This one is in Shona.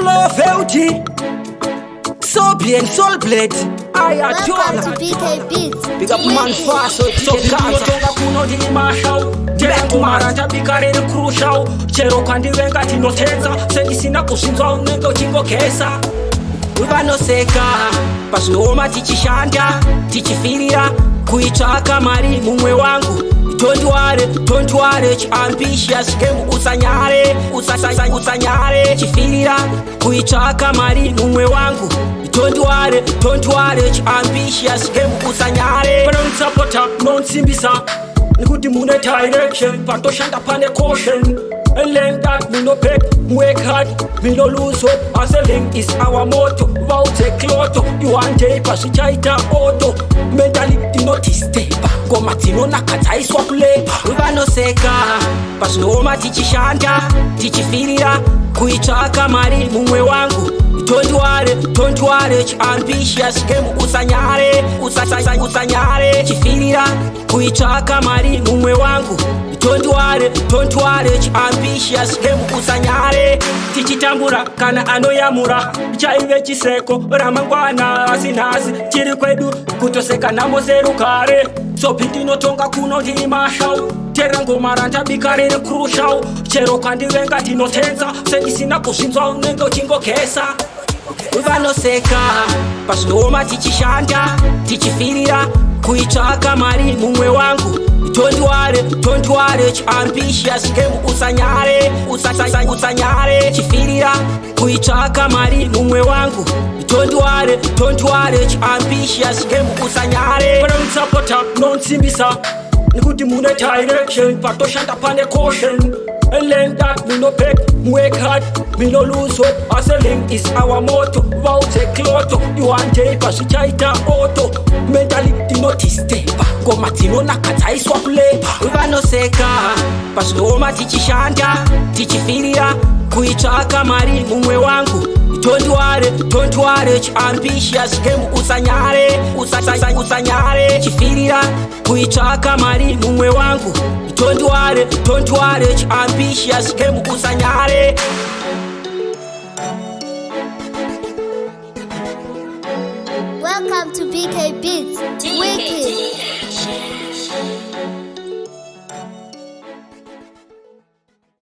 love LG. So bien, soul blade. I Welcome to BK Beats. Big up man fast, so it's so Tonga kuno ndi mashau Terengu maranja bikare ni crucial Chero kandi venga tinotenza Sendisina kushinzwa unenge uchingokesa vanoseka pazvinoma tichishanda tichifirira kuitsvaka mari mumwe wangu. Don't worry, ambitious game usanyare chifirira kuitsvaka mari mumwe wangu. Don't worry, ambitious game usanyare. Vanonitsapota, nonsimbisa Nikuti mune direction, patoshanda pane caution And learn that we no beg, work hard, we no lose hope. Hustling is our motto. Vaute kloto, you want paper, shichaita auto. Mentally, you no disturb. Goma tino nakata iswa kulepa. Vanoseka pazvinoma tichishanda tichifirira kuitsvaka mari mumwe wangu. Don't worry, ambitious game usanyare chifirira kuitsvaka mari mumwe wangu. Don't worry, ambitious game usanyare. Tichitambura kana anoyamura chaive chiseko ramangwana asinasi chiri kwedu kutoseka namozerukare sopindinotonga kuno ndiri mashau terangoma randabikare recrucial chero kandivenga tinotenza sendisina kuzvinzwa unenge uchingokesa. Vanoseka pazvinoma tichishanda tichifirira kuitsvaka mari mumwe wangu. Don't worry, ambitious game usanyare chifirira kuitsvaka mari mumwe wangu. Don't worry, ambitious game usanyare. Vanonitsapota, nonsimbisa Nikuti mune direction, patoshanda pane caution And learn that we no beg, work hard, we no lose hope. Hustling is our motto. Vaute kloto, you want paper, shichaita auto. Mentally, you no disturb. Goma tino nakata iswa kulepa. Vanoseka pazvinoma tichishanda tichifirira kuitsvaka mari mumwe wangu. Don't worry, ambitious game usanyare chifirira kuitsvaka mari mumwe wangu. Don't worry, ambitious game usanyare. Welcome to BK Beats. Wicked.